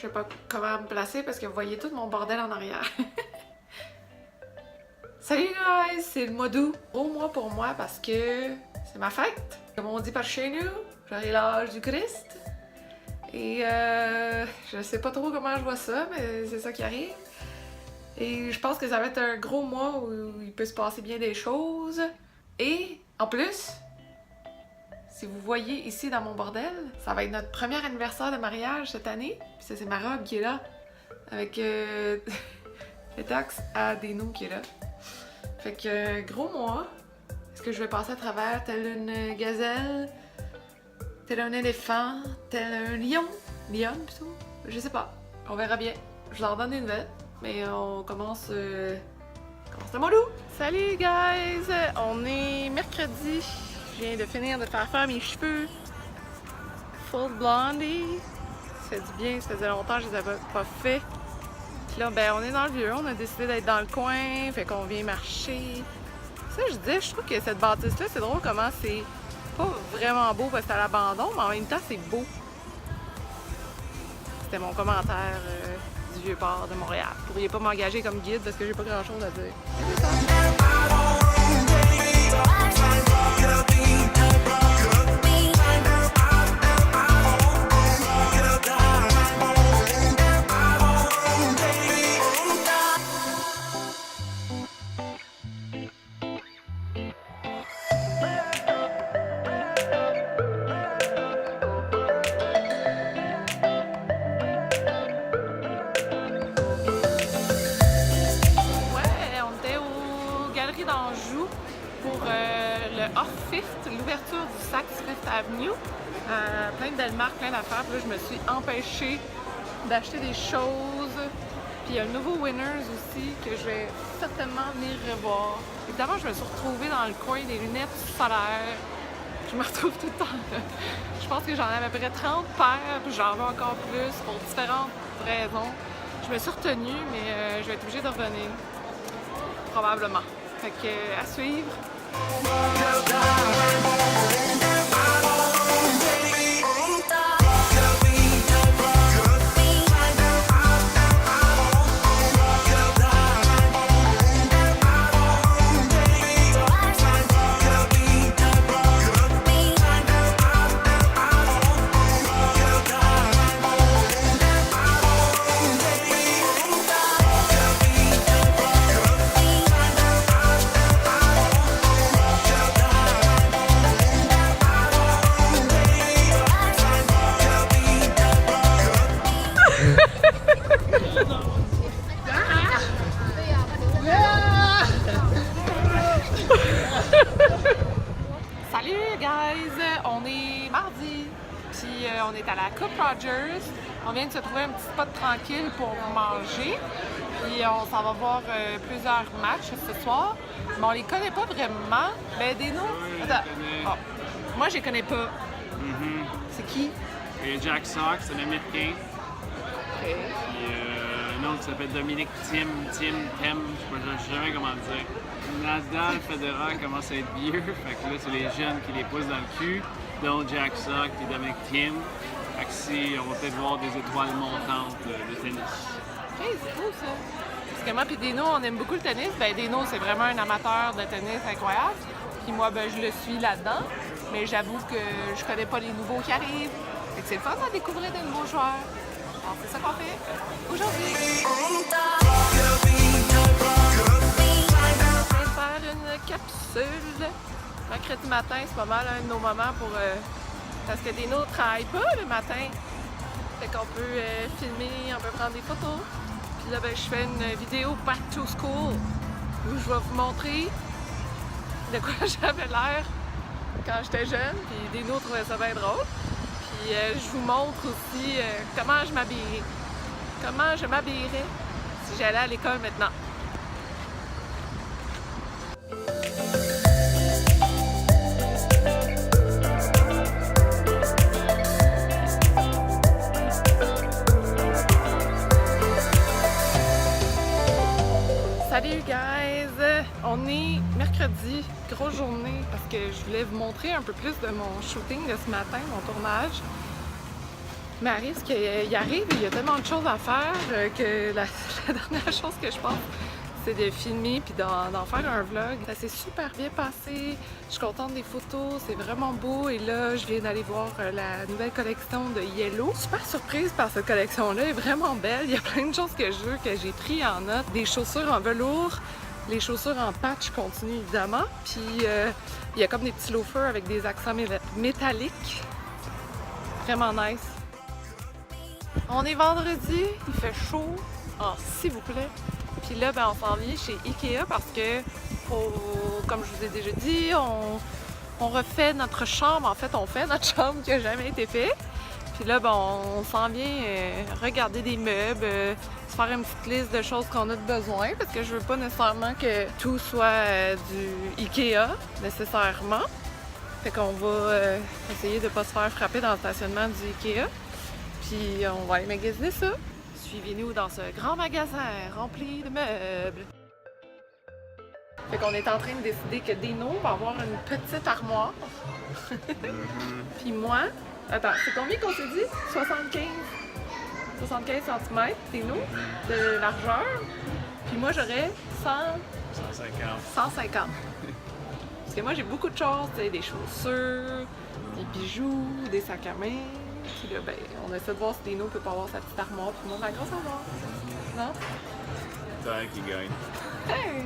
sais pas comment me placer parce que vous voyez tout mon bordel en arrière. Salut guys, c'est le mois d'août. Gros mois pour moi parce que c'est ma fête. Comme on dit par chez nous, j'aurai l'âge du Christ. Et je sais pas trop comment je vois ça, mais c'est ça qui arrive. Et je pense que ça va être un gros mois où il peut se passer bien des choses. Et en plus, si vous voyez ici dans mon bordel, ça va être notre premier anniversaire de mariage cette année. Puis ça, c'est ma robe qui est là, avec le taxe à Deno qui est là. Fait que gros mois. Est-ce que je vais passer à travers tel une gazelle, tel un éléphant, tel un lion? Lion plutôt? Je sais pas. On verra bien. Je vous en donne des nouvelles. Mais on commence le mois d'août. Salut guys! On est mercredi. Je viens de finir de faire mes cheveux. Full blondie. Ça fait du bien, ça faisait longtemps que je les avais pas fait. Puis là, ben on est dans le vieux, on a décidé d'être dans le coin, fait qu'on vient marcher. Ça, je dis, je trouve que cette bâtisse-là, c'est drôle comment c'est pas vraiment beau parce que c'est à l'abandon, mais en même temps, c'est beau. C'était mon commentaire du Vieux-Port de Montréal. Vous pourriez pas m'engager comme guide parce que j'ai pas grand-chose à dire. d'Anjou pour le Off-Fifth, l'ouverture du Saks Fifth Avenue. Plein de belles marques, plein d'affaires. Puis là, je me suis empêchée d'acheter des choses. Puis il y a le nouveau Winners aussi que je vais certainement venir revoir. Évidemment, je me suis retrouvée dans le coin des lunettes solaires. Je me retrouve tout le temps là. Je pense que j'en ai à peu près 30 paires, puis j'en veux encore plus pour différentes raisons. Je me suis retenue, mais je vais être obligée de revenir. Probablement. Fait que, à suivre. Salut guys! On est mardi, puis on est à la Coupe Rogers. On vient de se trouver un petit spot tranquille pour manger. Puis on s'en va voir plusieurs matchs ce soir. Mais on les connaît pas vraiment. Ben des noms? Attends. Oh. Moi je les connais pas. C'est qui? Et Jack Sock, c'est un Américain. Okay. Puis un autre qui s'appelle Dominique Thiem, je sais jamais comment le dire. Nadal, Federer commence à être vieux, fait que là c'est les jeunes qui les poussent dans le cul, dont Jack Sock et Dominique Thiem. Fait que si on va peut-être voir des étoiles montantes de tennis. Ok, c'est cool ça. Parce que moi et Deno, on aime beaucoup le tennis. Ben Deno, c'est vraiment un amateur de tennis incroyable. Puis moi, ben je le suis là-dedans. Mais j'avoue que je connais pas les nouveaux qui arrivent. Fait que c'est le fun de découvrir de nouveaux joueurs. Alors c'est ça qu'on fait aujourd'hui. Une capsule. Mercredi matin, c'est pas mal un de nos moments pour... parce que Deno ne travaille pas le matin. Fait qu'on peut filmer, on peut prendre des photos. Puis là, ben, je fais une vidéo back to school où je vais vous montrer de quoi j'avais l'air quand j'étais jeune. Puis Deno trouvait ça bien drôle. Puis je vous montre aussi comment je m'habillerais. Comment je m'habillerais si j'allais à l'école maintenant. Salut guys! On est mercredi, grosse journée parce que je voulais vous montrer un peu plus de mon shooting de ce matin, mon tournage. Mais arrive ce qu'il arrive, il y a tellement de choses à faire que la dernière chose que je pense, c'est de filmer puis d'en faire un vlog. Ça s'est super bien passé. Je suis contente des photos, c'est vraiment beau. Et là, je viens d'aller voir la nouvelle collection de Yellow. Super surprise par cette collection-là, elle est vraiment belle. Il y a plein de choses que je veux, que j'ai pris en note. Des chaussures en velours, les chaussures en patch continuent évidemment. Puis il y a comme des petits loafers avec des accents métalliques. Vraiment nice. On est vendredi, il fait chaud, s'il vous plaît. Puis là, ben, on s'en vient chez Ikea parce que, comme je vous ai déjà dit, on refait notre chambre. En fait, on fait notre chambre qui n'a jamais été faite. Puis là, ben, on s'en vient regarder des meubles, se faire une petite liste de choses qu'on a besoin parce que je veux pas nécessairement que tout soit du Ikea, nécessairement. Fait qu'on va essayer de pas se faire frapper dans le stationnement du Ikea. Puis on va aller magasiner ça. Suivez-nous dans ce grand magasin rempli de meubles. Fait qu'on est en train de décider que Dino va avoir une petite armoire. Puis moi, attends, c'est combien qu'on s'est dit? 75 cm, Dino, de largeur. Puis moi, j'aurais 150. Parce que moi, j'ai beaucoup de choses, tu sais, des chaussures, des bijoux, des sacs à main. Puis là, ben, on essaie de voir si Dino peut pas avoir sa petite armoire, puis moi, ma grosse armoire. Non? Tant qui gagne. Hey!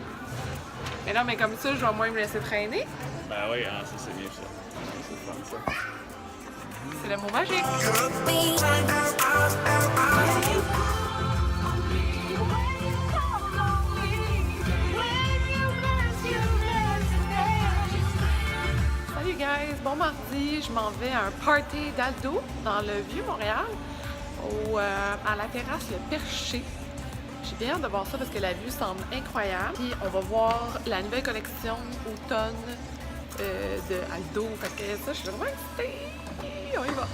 Mais non, mais comme ça, je vais moins me laisser traîner. Ben oui, hein, ça c'est bien ça. C'est fun ça. C'est le mot magique. Salut guys! Bon mardi, je m'en vais à un party d'Aldo dans le Vieux-Montréal, à la terrasse Le Perché. J'ai bien hâte de voir ça parce que la vue semble incroyable. Puis on va voir la nouvelle collection automne de Aldo. Fait que ça, je suis vraiment excitée. On y va!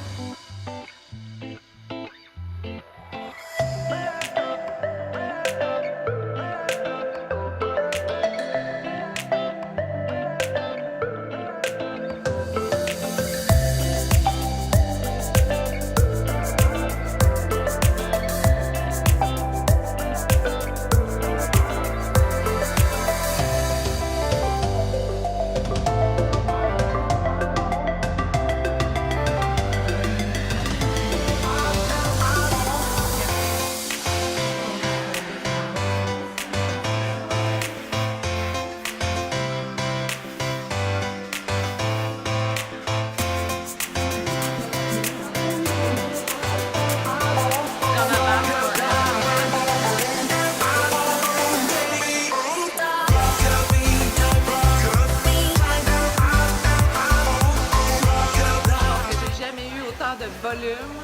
Volume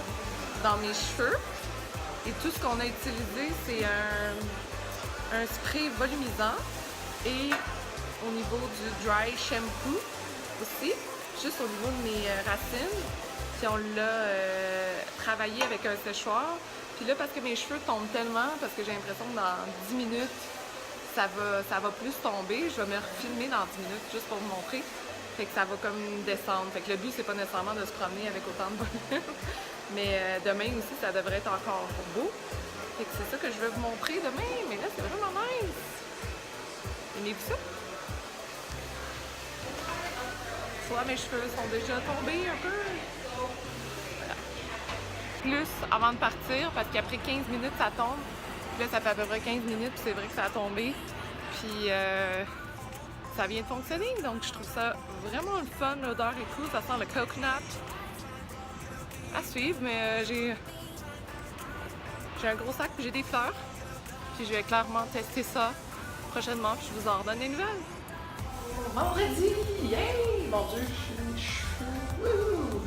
dans mes cheveux et tout ce qu'on a utilisé c'est un spray volumisant et au niveau du dry shampoo aussi, juste au niveau de mes racines, puis on l'a travaillé avec un séchoir, puis là parce que mes cheveux tombent tellement, parce que j'ai l'impression que dans 10 minutes ça va plus tomber, je vais me refilmer dans 10 minutes juste pour vous montrer. Fait que ça va comme descendre. Fait que le but, c'est pas nécessairement de se promener avec autant de volume. Mais demain aussi, ça devrait être encore beau. Fait que c'est ça que je vais vous montrer demain. Mais là, c'est vraiment nice. Aimez-vous ça? Soit mes cheveux sont déjà tombés un peu. Voilà. Plus avant de partir, parce qu'après 15 minutes, ça tombe. Puis là, ça fait à peu près 15 minutes, puis c'est vrai que ça a tombé. Puis ça vient de fonctionner, donc je trouve ça vraiment le fun, l'odeur est cool, ça sent le coconut. À suivre, mais j'ai un gros sac, puis j'ai des fleurs, puis je vais clairement tester ça prochainement, puis je vous en redonne des nouvelles. Vendredi! Yay! Mon Dieu, je suis chou!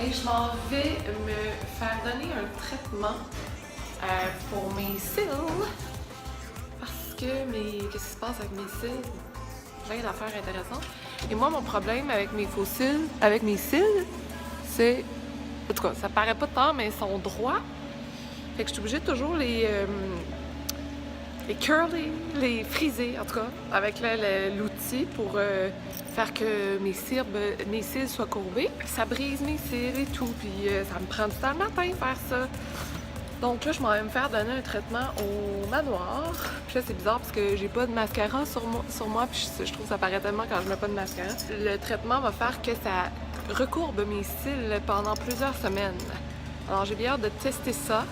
Et je m'en vais me faire donner un traitement pour mes cils, parce que qu'est-ce qui se passe avec mes cils? Plein d'affaires intéressantes. Et moi, mon problème avec mes faux cils, c'est... En tout cas, ça paraît pas tant, mais ils sont droits. Fait que je suis obligée de toujours les curly, les frisés en tout cas, avec l'outil pour faire que mes cils soient courbés. Ça brise mes cils et tout, puis ça me prend du temps le matin faire ça. Donc là, je m'en vais me faire donner un traitement au manoir. Puis là, c'est bizarre parce que j'ai pas de mascara sur moi, puis je trouve que ça paraît tellement quand je mets pas de mascara. Le traitement va faire que ça recourbe mes cils pendant plusieurs semaines. Alors j'ai bien hâte de tester ça.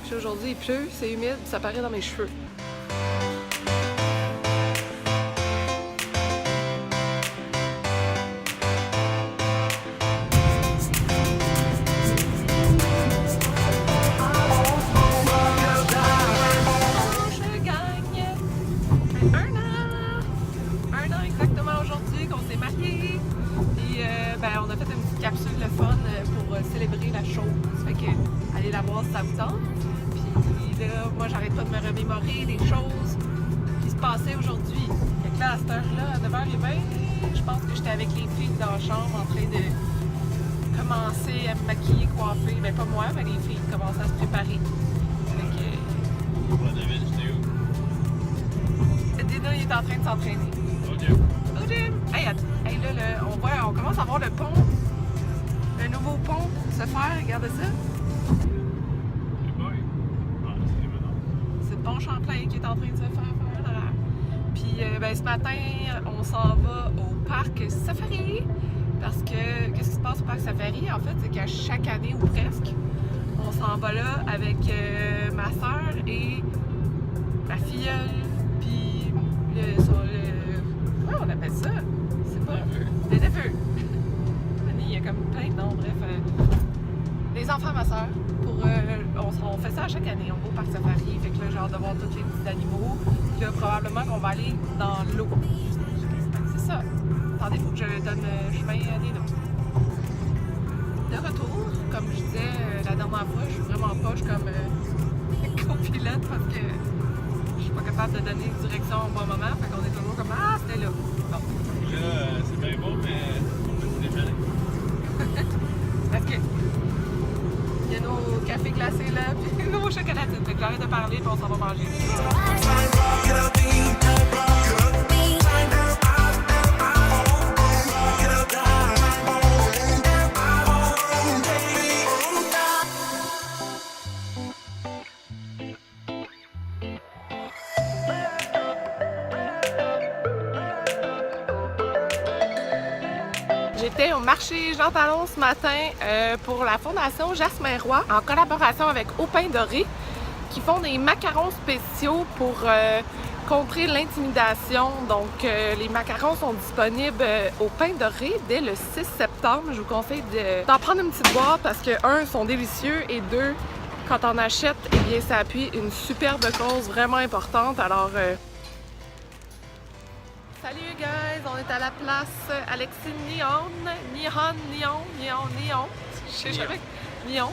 Puis aujourd'hui, il pleut, c'est humide, ça paraît dans mes cheveux. On a fait une petite capsule de fun pour célébrer la chose. Fait que allez la voir si ça vous tente. Puis là, moi j'arrête pas de me remémorer des choses qui se passaient aujourd'hui. Fait que là, à cette heure-là, à 9h20, je pense que j'étais avec les filles dans la chambre en train de commencer à me maquiller, coiffer. Ben pas moi, mais les filles commençaient à se préparer. Fait que... David, j'étais où? Dina, il est en train de s'entraîner. Au gym! Hey, on commence à voir le pont, le nouveau pont se faire, regardez ça. C'est le pont Champlain qui est en train de se faire là. Puis ce matin, on s'en va au parc Safari parce que qu'est-ce qui se passe au parc Safari? En fait, c'est qu'à chaque année ou presque, on s'en va là avec ma soeur et ma filleule, puis comment on appelle ça? C'est pas... Le neveu. Il y a comme plein de noms, bref. Les enfants, ma soeur, on fait ça à chaque année. On va au parc Safari, fait que là, j'ai hâte de voir tous les petits animaux. Puis là, probablement qu'on va aller dans l'eau. C'est ça. Attendez, il faut que je donne chemin à des noms. De retour, comme je disais la dernière fois, je suis vraiment poche comme copilote parce que je suis pas capable de donner une direction au bon moment. Fait qu'on est toujours comme ah, c'était là. Bon. Là, c'est bien beau, mais c'est défilé. Parce que il y a nos cafés glacés là, puis nos chocolatines. Fait que j'arrête de parler, puis on s'en va manger. J'étais au marché Jean Talon ce matin pour la Fondation Jasmin Roy en collaboration avec Au Pain Doré qui font des macarons spéciaux pour contrer l'intimidation. Donc les macarons sont disponibles au Pain Doré dès le 6 septembre. Je vous conseille d'en prendre une petite boîte parce que, un, ils sont délicieux et deux, quand on achète, eh bien, ça appuie une superbe cause vraiment importante. Alors, salut guys, on est à la place Alexis Nihon, je sais jamais, Nihon,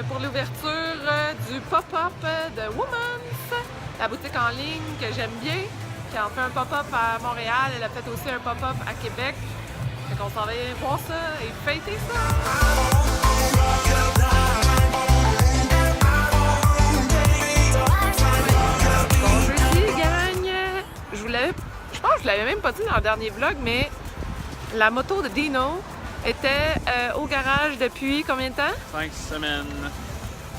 pour l'ouverture du pop-up de Women's, la boutique en ligne que j'aime bien, qui a fait un pop-up à Montréal, elle a fait aussi un pop-up à Québec, fait qu'on s'en va voir ça et fêter ça! Bon jeudi gang! Je pense que je l'avais même pas dit dans le dernier vlog, mais la moto de Dino était au garage depuis combien de temps? 5 semaines.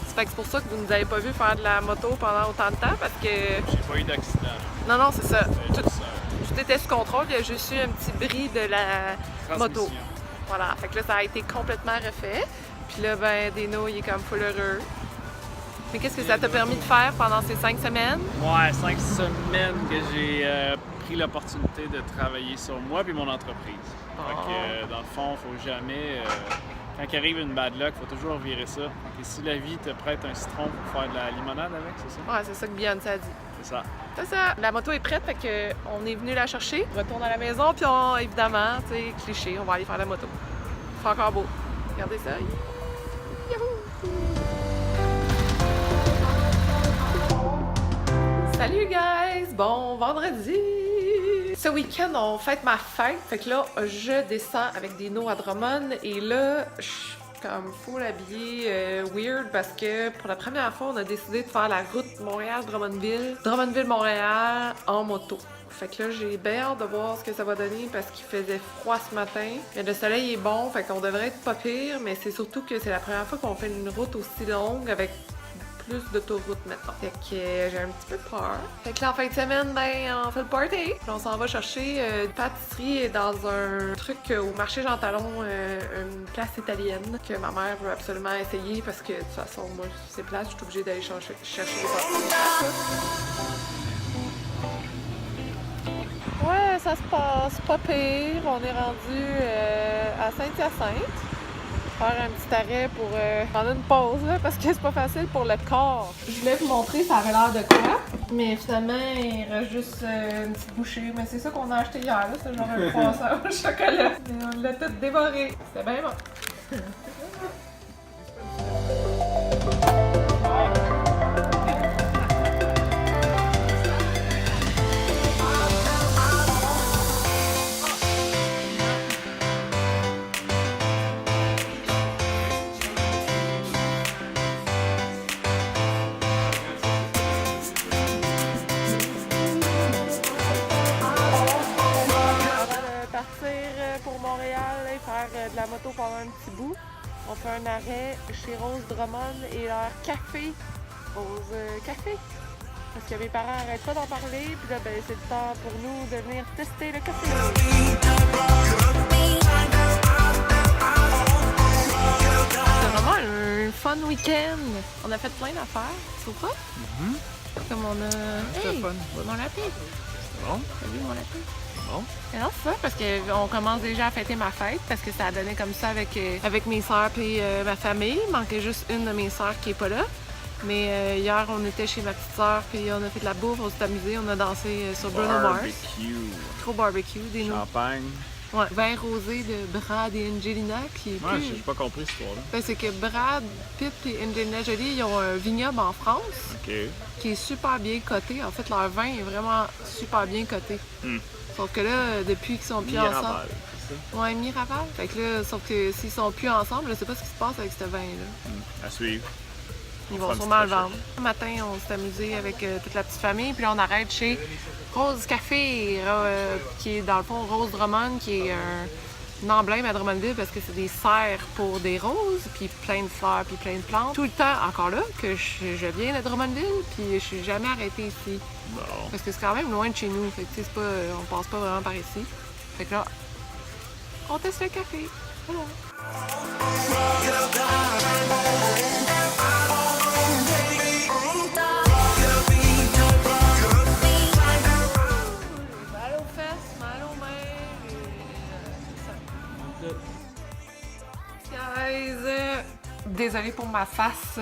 C'est pour ça que vous ne nous avez pas vu faire de la moto pendant autant de temps, parce que... J'ai pas eu d'accident. Non, c'est ça. Tout était sous contrôle, il y a juste eu un petit bris de la moto. Voilà, fait que là, ça a été complètement refait. Puis là, ben, Dino, il est comme full heureux. Mais qu'est-ce que ça t'a permis de faire pendant ces 5 semaines? Ouais, 5 semaines que j'ai pris l'opportunité de travailler sur moi et mon entreprise. Fait que, dans le fond, il faut jamais... quand il arrive une bad luck, il faut toujours virer ça. Et si la vie te prête un citron pour faire de la limonade avec, c'est ça? Ouais, c'est ça que Beyoncé a dit. C'est ça. C'est ça. La moto est prête, fait que on est venu la chercher. On retourne à la maison, puis évidemment, tu sais, cliché, on va aller faire la moto. C'est encore beau. Regardez ça. Yahoo! Salut guys! Bon vendredi! Ce week-end, on fête ma fête. Fait que là, je descends avec Dino à Drummond. Et là, comme full habillée weird parce que pour la première fois, on a décidé de faire la route Montréal-Drummondville, Drummondville-Montréal en moto. Fait que là, j'ai bien hâte de voir ce que ça va donner parce qu'il faisait froid ce matin. Mais le soleil est bon, fait qu'on devrait être pas pire, mais c'est surtout que c'est la première fois qu'on fait une route aussi longue avec plus d'autoroutes maintenant. Fait que j'ai un petit peu peur. Fait que là, en fin de semaine, ben, on fait le party. Puis on s'en va chercher une pâtisserie dans un truc au marché Jean Talon, une place italienne que ma mère veut absolument essayer parce que de toute façon, moi, ces places, je suis obligée d'aller chercher des pâtisseries. Ouais, ça se passe pas pire. On est rendu à Saint-Hyacinthe. Faire un petit arrêt pour prendre une pause là, parce que c'est pas facile pour le corps. Je voulais vous montrer, ça avait l'air de quoi, mais finalement il reste juste une petite bouchée. Mais c'est ça qu'on a acheté hier, là, c'est genre un croissant au chocolat. Mais on l'a tout dévoré. C'était bien bon. Pour Montréal et faire de la moto pendant un petit bout. On fait un arrêt chez Rose Drummond et leur café, Rose Café. Parce que mes parents n'arrêtent pas d'en parler, puis là, ben, c'est le temps pour nous de venir tester le café. C'est vraiment un fun week-end. On a fait plein d'affaires, tu trouves pas? Comme on a... Hey, mon lapin! Bon. T'as vu mon lapin? Bon. Mais non, c'est ça, parce qu'on commence déjà à fêter ma fête, parce que ça a donné comme ça avec mes sœurs et ma famille. Il manquait juste une de mes sœurs qui est pas là. Mais hier, on était chez ma petite sœur, puis on a fait de la bouffe, on s'est amusé, on a dansé sur Bruno Mars. Barbecue. Trop barbecue, des noix. Champagne. Ouais, vin rosé de Brad et Angelina, qui est Ouais, plus... j'ai pas compris cette histoire-là. Ben, c'est que Brad, Pitt et Angelina Jolie, ils ont un vignoble en France. OK. Qui est super bien coté. En fait, leur vin est vraiment super bien coté. Sauf que là, depuis qu'ils sont plus ensemble... Miraval, c'est ça? Ouais, Miraval. Fait que là, sauf que s'ils sont plus ensemble, je sais pas ce qui se passe avec ce vin-là. À suivre. Ils On vont fera une sûrement le petite vendre. Ce matin, on s'est amusé avec toute la petite famille, puis là, on arrête chez Rose Café, qui est dans le fond Rose Drummond, qui est un emblème à Drummondville parce que c'est des serres pour des roses, puis plein de fleurs, puis plein de plantes. Tout le temps, encore là, que je viens de Drummondville, puis je suis jamais arrêtée ici. Bon. Parce que c'est quand même loin de chez nous, fait que tu sais, c'est pas, on passe pas vraiment par ici. Fait que là, on teste le café. Voilà. Mal aux fesses, mal aux mains, et c'est ça. Guys, désolée pour ma face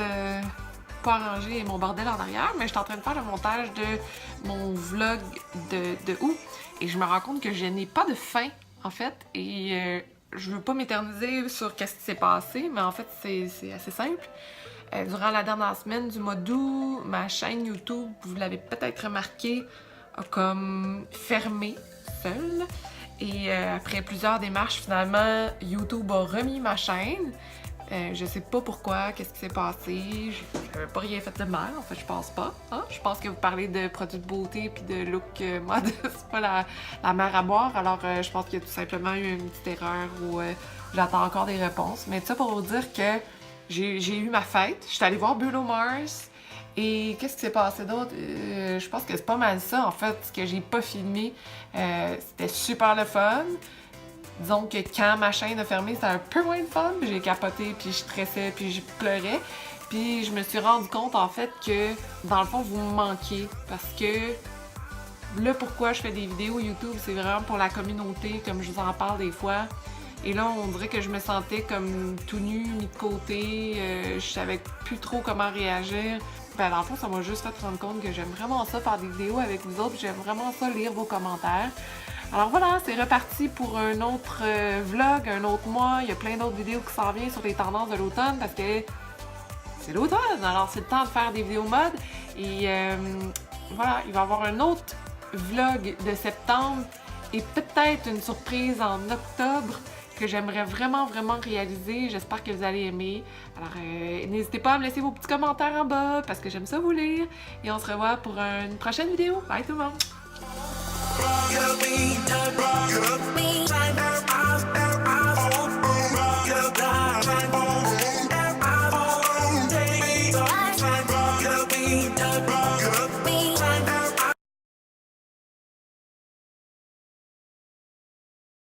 pas arrangée et mon bordel en arrière, mais je suis en train de faire le montage de mon vlog de août et je me rends compte que je n'ai pas de fin en fait et je veux pas m'éterniser sur qu'est-ce qui s'est passé, mais en fait c'est assez simple. Durant la dernière semaine du mois d'août, ma chaîne YouTube, vous l'avez peut-être remarqué, a comme fermé seule. Et après plusieurs démarches, finalement, YouTube a remis ma chaîne. Je sais pas pourquoi, qu'est-ce qui s'est passé. J'avais pas rien fait de mal, en fait, je pense pas. Hein? Je pense que vous parlez de produits de beauté puis de look mode, c'est pas la mer à boire. Alors, je pense qu'il y a tout simplement eu une petite erreur où j'attends encore des réponses. Mais ça pour vous dire que j'ai eu ma fête. Je suis allée voir Bruno Mars. Et qu'est-ce qui s'est passé d'autre? Je pense que c'est pas mal ça, en fait, ce que j'ai pas filmé. C'était super le fun. Disons que quand ma chaîne a fermé, c'était un peu moins de fun. J'ai capoté, puis je stressais, puis je pleurais. Puis je me suis rendu compte, en fait, que dans le fond, vous me manquiez. Parce que là, pourquoi je fais des vidéos YouTube, c'est vraiment pour la communauté, comme je vous en parle des fois. Et là, on dirait que je me sentais comme tout nu, mis de côté. Je savais plus trop comment réagir. Ben, dans le fond, ça m'a juste fait rendre compte que j'aime vraiment ça, faire des vidéos avec vous autres. J'aime vraiment ça, lire vos commentaires. Alors voilà, c'est reparti pour un autre vlog, un autre mois. Il y a plein d'autres vidéos qui s'en viennent sur les tendances de l'automne parce que c'est l'automne. Alors c'est le temps de faire des vidéos mode. Et voilà, il va y avoir un autre vlog de septembre et peut-être une surprise en octobre que j'aimerais vraiment réaliser. J'espère que vous allez aimer. Alors, n'hésitez pas à me laisser vos petits commentaires en bas parce que j'aime ça vous lire. Et on se revoit pour une prochaine vidéo. Bye tout le monde! Rock